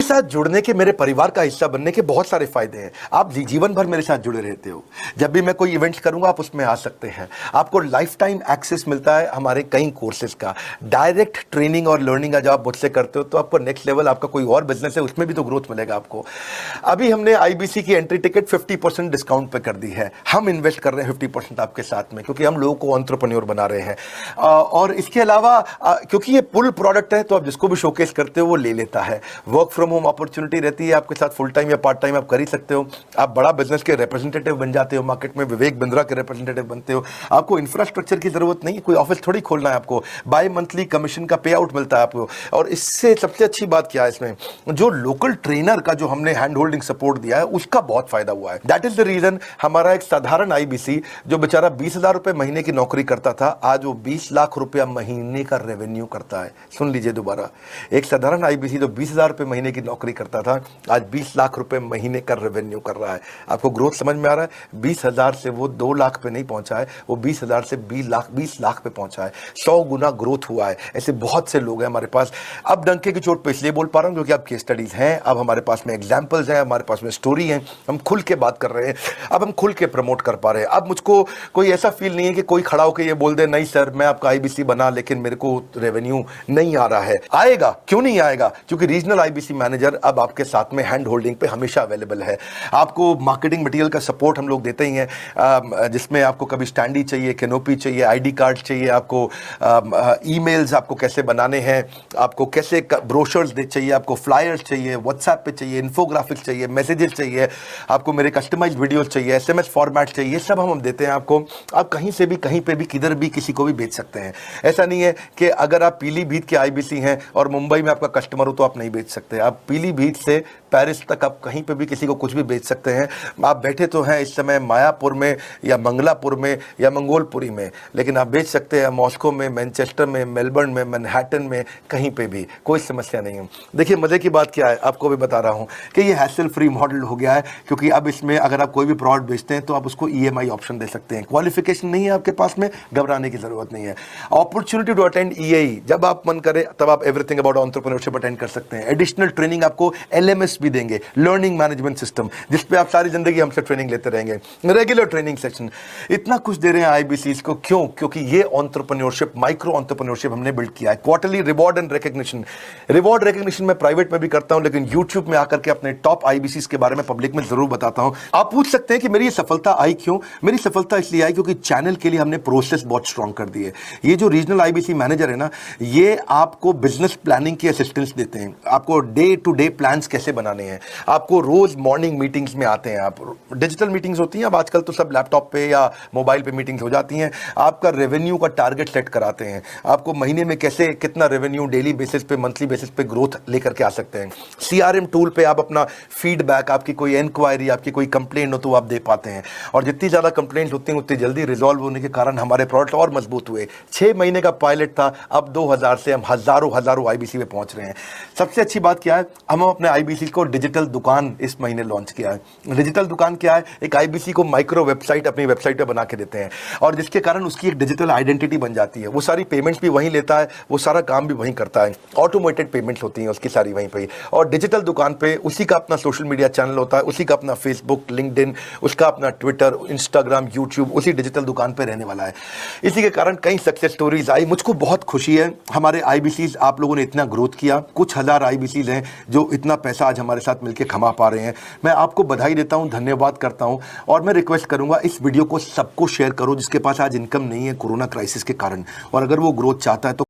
साथ जुड़ने के, मेरे परिवार का हिस्सा बनने के बहुत सारे फायदे हैं। आप जीवन भर मेरे साथ जुड़े रहते हो। जब भी मैं कोई इवेंट्स करूंगा आप उसमें आ सकते हैं। आपको लाइफ टाइम एक्सेस मिलता है हमारे कई कोर्सेज का। डायरेक्ट ट्रेनिंग और लर्निंग जब आप मुझसे करते हो तो आपको नेक्स्ट लेवल, आपका कोई और बिजनेस है उसमें भी तो ग्रोथ मिलेगा आपको। अभी हमने आईबीसी की एंट्री टिकट 50% डिस्काउंट पे कर दी है। हम इन्वेस्ट कर रहे हैं 50% आपके साथ में, क्योंकि हम लोगों को एंटरप्रेन्योर बना रहे हैं। और इसके अलावा क्योंकि ये पुल प्रोडक्ट है तो आप जिसको भी शोकेस करते हो वो ले लेता है। वर्क फ्रॉम होम अपॉर्चुनिटी रहती है आपके साथ, फुल टाइम या पार्ट टाइम आप कर ही सकते हो। आप बड़ा बिजनेस के रिप्रेजेंटेटिव बन जाते हो, मार्केट में विवेक बिंद्रा के रिप्रेजेंटेटिव बनते हो। आपको इंफ्रास्ट्रक्चर की जरूरत नहीं, कोई ऑफिस थोड़ी खोलना है आपको। बाय मंथली कमीशन का पे आउट मिलता है आपको। और इससे सबसे अच्छी बात क्या है, इसमें जो लोकल ट्रेनर का जो हमने हैंड होल्डिंग सपोर्ट दिया है उसका बहुत फायदा हुआ है। दैट इज द रीजन हमारा एक साधारण आईबीसी जो बेचारा 20,000 रुपए महीने की नौकरी करता था, आज वो 20 लाख रुपया महीने का रेवेन्यू करता है। सुन लीजिए दोबारा, एक साधारण आईबीसी जो 20,000 रुपए महीने की नौकरी करता था आज 20 लाख रुपए महीने का रेवेन्यू कर रहा है। आपको ग्रोथ समझ में आ रहा है? 20,000 से वो 2 लाख पे नहीं पहुंचा है, वो 20,000 से 20 लाख पे पहुंचा है। 100 गुना ग्रोथ हुआ है। ऐसे बहुत से लोग हैं हमारे पास। अब डंके की चोट पे इसलिए बोल पा रहा हूं क्योंकि अब केस स्टडीज हैं, अब हमारे पास में एग्जांपल्स हैं, हमारे पास में स्टोरी है, हम खुल के बात कर रहे हैं, अब हम खुल के प्रमोट कर पा रहे हैं। अब मुझको कोई ऐसा फील नहीं है कि कोई खड़ा होकर ये बोल दे नहीं सर मैं आपका आईबीसी बना लेकिन मेरे को रेवेन्यू नहीं आ रहा है। आएगा, क्यों नहीं आएगा? क्योंकि रीजनल आईबीसी मैनेजर अब आपके साथ में हैंड होल्डिंग पे हमेशा अवेलेबल है। आपको मार्केटिंग मटेरियल का सपोर्ट हम लोग देते ही हैं, जिसमें आपको कभी स्टैंडी चाहिए, कैनोपी चाहिए, आईडी कार्ड चाहिए, आपको ईमेल्स आपको कैसे बनाने हैं, आपको कैसे ब्रोशर्स चाहिए, आपको फ्लायर्स चाहिए, व्हाट्सएप पे चाहिए, इन्फोग्राफिक्स चाहिए, मैसेजेस चाहिए, आपको मेरे कस्टमाइज्ड वीडियोस चाहिए, एसएमएस फॉर्मेट चाहिए, सब हम देते हैं आपको। आप कहीं से भी, कहीं पे भी, किधर भी, किसी को भी बेच सकते हैं। ऐसा नहीं है कि अगर आप पीलीभीत के आईबीसी हैं और मुंबई में आपका कस्टमर हो तो आप नहीं बेच सकते। आप पीलीभीत से पेरिस तक आप कहीं पे भी किसी को कुछ भी बेच सकते हैं। आप बैठे तो हैं इस समय मायापुर में या मंगलापुर में या मंगोलपुरी में, लेकिन आप बेच सकते हैं मॉस्को में, मैनचेस्टर में, मेलबर्न में, मैनहट्टन में, कहीं पे भी, कोई समस्या नहीं है। देखिए मजे की बात क्या है, आपको भी बता रहा हूं कि ये हैसल फ्री मॉडल हो गया है, क्योंकि अब इसमें अगर आप कोई भी प्रोडक्ट बेचते हैं तो आप उसको ईएमआई ऑप्शन दे सकते हैं। क्वालिफिकेशन नहीं है आपके पास में, घबराने की जरूरत नहीं है। अपॉर्चुनिटी टू अटेंड ईएई, जब आप मन करे तब आप एवरीथिंग अबाउट एंटरप्रेन्योरशिप अटेंड कर सकते हैं। एडिशनल ट्रेनिंग आपको एलएमएस भी देंगे, लर्निंग मैनेजमेंट सिस्टम, जिसपे आप सारी जिंदगी हमसे ट्रेनिंग लेते रहेंगे। रेगुलर ट्रेनिंग सेक्शन, इतना कुछ दे रहे हैं आईबीसीज को। क्यों? क्योंकि ये एंटरप्रेन्योरशिप, माइक्रो एंटरप्रेन्योरशिप हमने बिल्ड किया है। Quarterly reward and recognition, reward recognition मैं प्राइवेट में भी करता हूं, लेकिन यूट्यूब में आकर के अपने टॉप आईबीसीज के बारे में पब्लिक में जरूर बताता हूं। आप पूछ सकते हैं कि मेरी ये सफलता आई क्यों? मेरी सफलता इसलिए आई क्योंकि चैनल के लिए हमने प्रोसेस बहुत स्ट्रांग कर दी है। ये जो रीजनल आईबीसी मैनेजर है ना, ये आपको बिजनेस प्लानिंग की असिस्टेंस देते हैं, आपको डे टू डे प्लान्स कैसे बनाने हैं, आपको रोज मॉर्निंग मीटिंग्स में आते हैं। आप डिजिटल मीटिंग्स होती हैं, अब आजकल तो सब लैपटॉप पे या मोबाइल पे मीटिंग्स हो जाती हैं। आपका रेवेन्यू का टारगेट सेट कराते हैं, आपको महीने में कैसे कितना रेवेन्यू डेली बेसिस पे, मंथली बेसिस पे ग्रोथ लेकर के आ सकते हैं। सीआरएम टूल पे आप अपना फीडबैक, आपकी कोई इंक्वायरी, आपकी कोई कंप्लेंट हो तो आप दे पाते हैं। और जितनी ज्यादा कंप्लेंट होती हैं उतनी जल्दी रिजॉल्व होने के कारण हमारे प्रोडक्ट और मजबूत हुए। 6 महीने का पायलट था, अब 2000 से हम हजारों आईबीसी पे पहुंच रहे हैं। सबसे अच्छी बात क्या है, हम अपने आईबीसी को डिजिटल दुकान इस महीने लॉन्च किया है। डिजिटल दुकान क्या है? एक आईबीसी को माइक्रो वेबसाइट अपनी वेबसाइट पे बना के देते हैं, और जिसके कारण उसकी एक डिजिटल आइडेंटिटी बन जाती है। वो सारी पेमेंट्स भी वहीं लेता है, वो सारा काम भी वहीं करता है, ऑटोमेटेड पेमेंट्स होती हैं उसकी सारी वहीं पे। और डिजिटल दुकान पे उसी का अपना सोशल मीडिया चैनल होता है, उसी का अपना फेसबुक, लिंक्डइन, उसका अपना ट्विटर, इंस्टाग्राम, यूट्यूब उसी डिजिटल दुकान पे रहने वाला है। इसी के कारण कई सक्सेस स्टोरीज आई। मुझको बहुत खुशी है, हमारे आईबीसीज आप लोगों ने इतना ग्रोथ किया। कुछ हजार आईबीसीज हैं जो इतना पैसा आज हमारे साथ मिलकर कमा पा रहे हैं। मैं आपको बधाई देता हूं, धन्यवाद करता हूं, और मैं रिक्वेस्ट करूंगा इस वीडियो को सबको शेयर करो जिसके पास आज इनकम नहीं है कोरोना क्राइसिस के कारण, और अगर वो ग्रोथ चाहता है तो